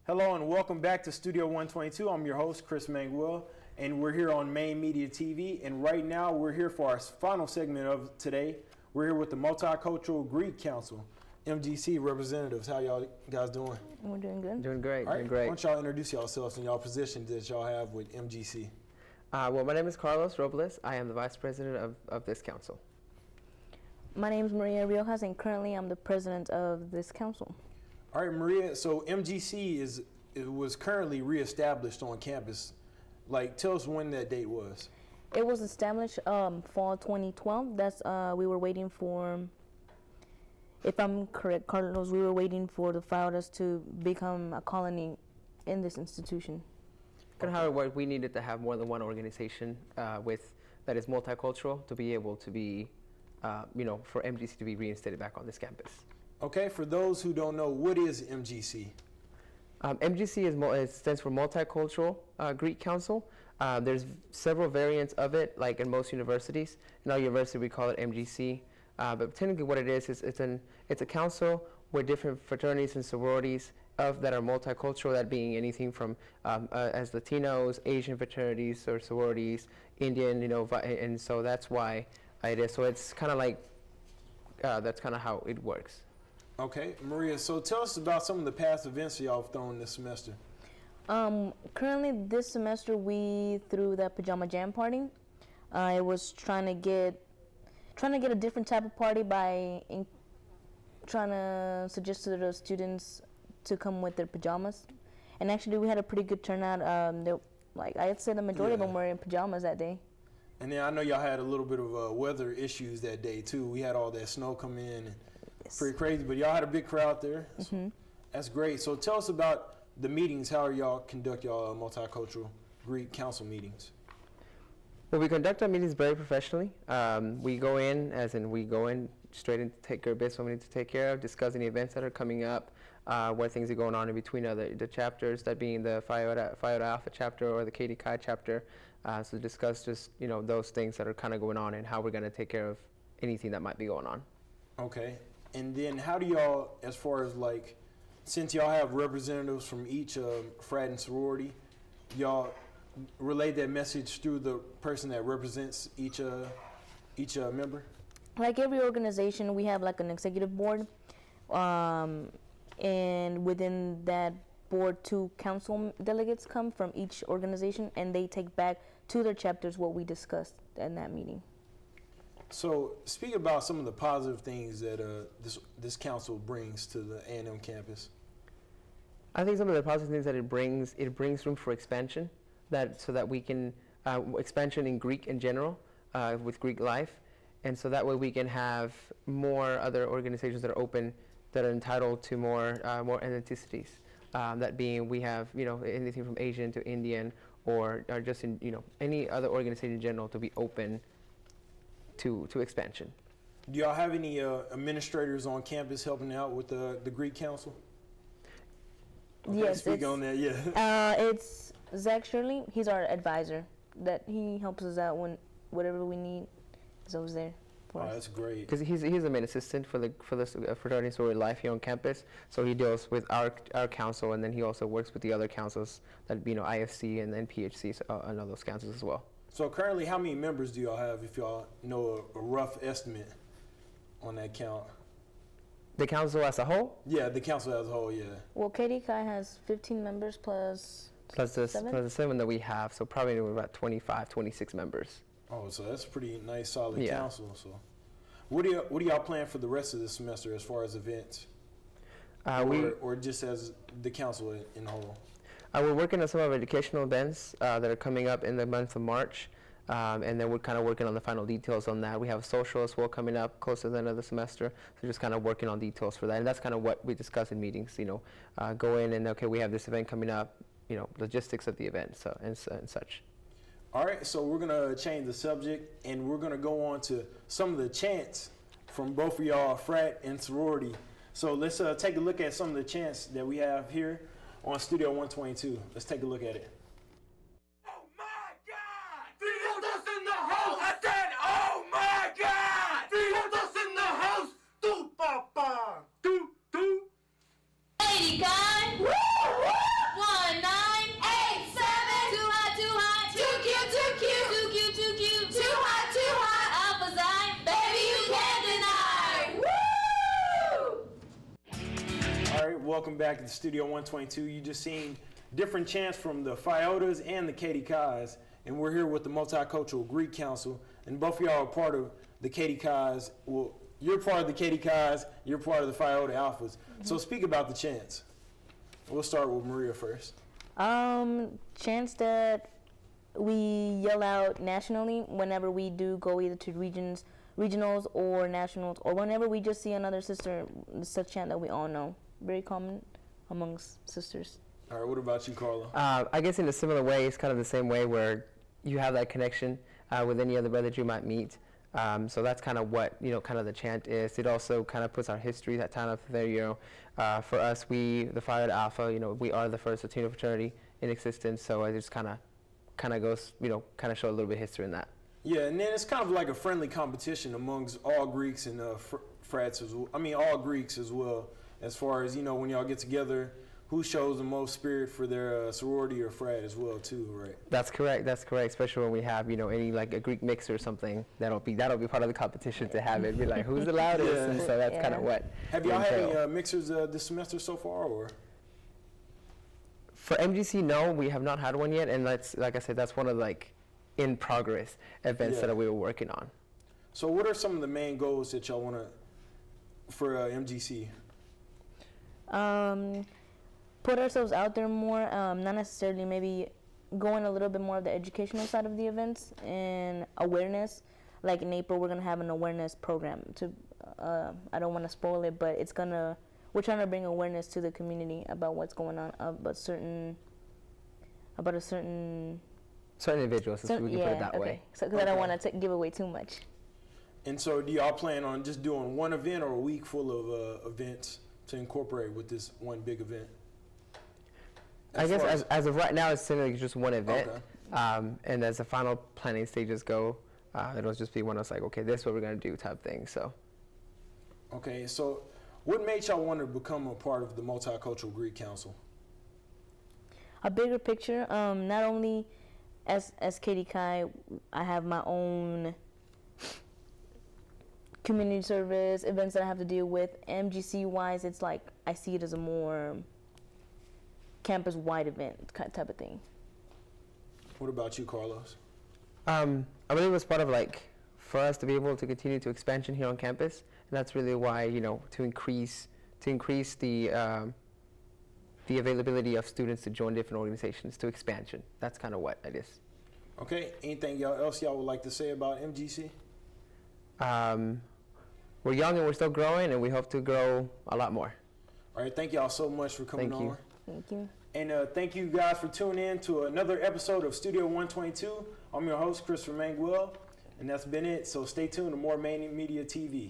Hello and welcome back to Studio 122. I'm your host, Chirs Manguel, and we're here on Main Media TV. And right now we're here for our final segment of today. We're here with the Multicultural Greek Council, MGC representatives. How y'all guys doing? We're doing good. Doing great, All right, doing great. Why don't y'all introduce yourselves and y'all positions that y'all have with MGC? Well, my name is Carlos Robles. I am the vice president of this council. My name is Maria Riojas, and currently I'm the president of this council. All right, Maria, so MGC was currently reestablished on campus. Like, tell us when that date was. It was established fall 2012. That's we were waiting for, if I'm correct, Carlos, we were waiting for the FIODAS to become a colony in this institution. Kind of how it worked, we needed to have more than one organization that is multicultural to be able to be, for MGC to be reinstated back on this campus. Okay, for those who don't know, what is MGC? MGC stands for Multicultural Greek Council. There's several variants of it, like in most universities. In our university, we call it MGC. But technically, what it is it's a council where different fraternities and sororities that are multicultural, that being anything from as Latinos, Asian fraternities or sororities, Indian, and so that's why it is. So it's kind of like that's kind of how it works. Okay, Maria, so tell us about some of the past events y'all have thrown this semester. Currently, this semester we threw the pajama jam party. It was trying to get a different type of party by trying to suggest to the students to come with their pajamas. And actually, we had a pretty good turnout. I'd say the majority of them were in pajamas that day. And then I know y'all had a little bit of weather issues that day too. We had all that snow come in, and pretty crazy. But y'all had a big crowd there. Mm-hmm. That's great. So tell us about the meetings. How y'all conduct y'all multicultural Greek council meetings? Well, we conduct our meetings very professionally. We go in straight and take care of business we need to take care of, discuss any events that are coming up, what things are going on in between the chapters, that being the Phi Iota Alpha chapter or the KD Chi chapter. So discuss just those things that are kind of going on and how we're going to take care of anything that might be going on. Okay. And then how do y'all, as far as since y'all have representatives from each frat and sorority, y'all relay that message through the person that represents each member? Like every organization, we have an executive board, and within that board, 2 council delegates come from each organization, and they take back to their chapters what we discussed in that meeting. So, speak about some of the positive things that this council brings to the A&M campus. I think some of the positive things that it brings room for expansion, so that we can expansion in Greek in general, with Greek life, and so that way we can have more other organizations that are open, that are entitled to more ethnicities. That being, we have anything from Asian to Indian, or just in any other organization in general to be open to expansion. Do y'all have any administrators on campus helping out with the Greek Council? Okay, yes. Speak on that, yeah. It's Zach Shirley. He's our advisor. That he helps us out when whatever we need is always there for us. That's great. Because he's the main assistant for the fraternity sorority life here on campus. So he deals with our council, and then he also works with the other councils, that IFC and then PHC, and all those councils as well. So currently, how many members do y'all have, if y'all know a rough estimate on that count? The council as a whole? Yeah, the council as a whole, yeah. Well, KD Chi has 15 members plus the 7 that we have, so probably about 25, 26 members. Oh, so that's a pretty nice, solid council. So, what do y'all plan for the rest of the semester as far as events, or just as the council in whole? We're working on some of our educational events that are coming up in the month of March, and then we're kind of working on the final details on that. We have a social as well coming up close to the end of the semester, so just kind of working on details for that. And that's kind of what we discuss in meetings. Go in and we have this event coming up. Logistics of the event, and such. All right, so we're gonna change the subject, and we're gonna go on to some of the chants from both of y'all, frat and sorority. So let's take a look at some of the chants that we have here on Studio 122. Let's take a look at it. Oh my God! Fiodos in the house! I said, oh my God! Fiodos in the house! Tu papa! Tu! Lady Con! Woo! Woo! welcome back to the Studio 122. You just seen different chants from the Phiotas and the Katie Kais, and we're here with the Multicultural Greek Council, and both of y'all are part of the Katie Kais. Well, you're part of the Katie Kais, you're part of the Phiota Alphas. So speak about the chants. We'll start with Maria first. Chants that we yell out nationally whenever we do go either to regionals or nationals, or whenever we just see another sister, it's a chant that we all know. Very common amongst sisters. All right, what about you, Carla? I guess in a similar way, it's kind of the same way where you have that connection with any other brother you might meet. So that's kind of what, kind of the chant is. It also kind of puts our history, that time up there, for us, the Phiota Alpha, we are the first Latino fraternity in existence, so I just kind of goes, kind of show a little bit of history in that. Yeah, and then it's kind of like a friendly competition amongst all Greeks and frats as well. I mean, all Greeks as well, as far as, when y'all get together, who shows the most spirit for their sorority or frat as well, too, right? That's correct, especially when we have, any, like, a Greek mix or something, that'll be part of the competition to have it, be like, who's the loudest, Yeah. and so that's kind of what. Have y'all had any mixers this semester so far, or? For MGC, no, we have not had one yet, and that's, like I said, that's one of, in progress events that we were working on. So what are some of the main goals that y'all want to, for MGC? Put ourselves out there more, not necessarily maybe going a little bit more of the educational side of the events and awareness. Like in April, we're going to have an awareness program to, I don't want to spoil it, but we're trying to bring awareness to the community about what's going on, about a certain individuals, we can put it that way. So, because I don't want to give away too much. And so do y'all plan on just doing one event or a week full of events to incorporate with this one big event? I guess as of right now, it's simply just one event. Okay. And as the final planning stages go, it'll just be one of those like, okay, this is what we're going to do type thing. So. Okay, so what made y'all want to become a part of the Multicultural Greek Council? A bigger picture, not only as Katie Kai, I have my own community service events that I have to deal with. MGC wise, it's like I see it as a more campus wide event type of thing. What about you, Carlos? I believe it was part of for us to be able to continue to expansion here on campus, and that's really why to increase the availability of students to join different organizations, to expansion. That's kind of what it is. Okay, anything else y'all would like to say about MGC? We're young and we're still growing, and we hope to grow a lot more. All right, thank y'all so much for coming on. Thank you. And thank you guys for tuning in to another episode of Studio 122. I'm your host, Chirs Manguel, and that's been it. So stay tuned to more Main Media TV.